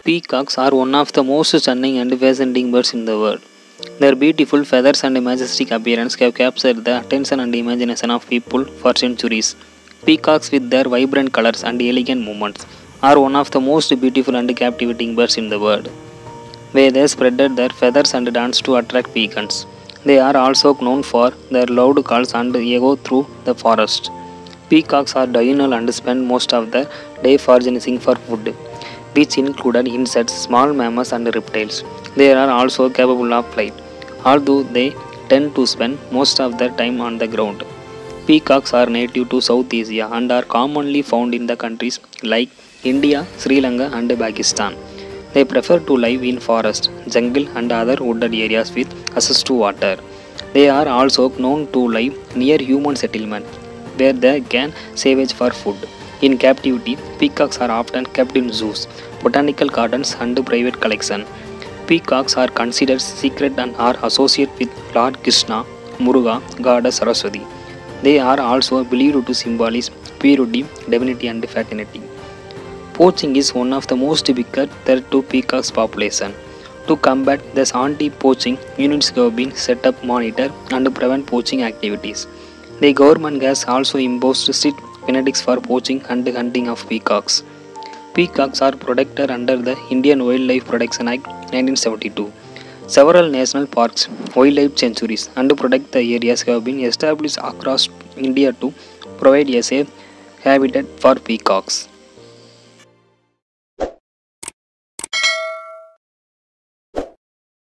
Peacocks are one of the most stunning and fascinating birds in the world. Their beautiful feathers and majestic appearance have captured the attention and imagination of people for centuries. Peacocks, with their vibrant colors and elegant movements, are one of the most beautiful and captivating birds in the world. Where they spread their feathers and dance to attract peacocks. They are also known for their loud calls and echo through the forest. Peacocks are diurnal and spend most of the day foraging for food, which included insects, small mammals, and reptiles. They are also capable of flight, although they tend to spend most of their time on the ground. Peacocks are native to South Asia and are commonly found in the countries like India, Sri Lanka, and Pakistan. They prefer to live in forest, jungle, and other wooded areas with access to water. They are also known to live near human settlement, where they can scavenge for food. In captivity, peacocks are often kept in zoos, botanical gardens, and private collections. Peacocks are considered sacred and are associated with Lord Krishna, Muruga, goddess Saraswati. They are also believed to symbolize purity, divinity, and fertility. Poaching is one of the most biggest threats to peacocks' population. To combat this anti-poaching, units have been set up monitor and prevent poaching activities. The government has also imposed strict penalties for poaching and hunting of peacocks. Peacocks are protected under the Indian Wildlife Protection Act 1972. Several national parks, wildlife sanctuaries, and protected areas have been established across India to provide a safe habitat for peacocks.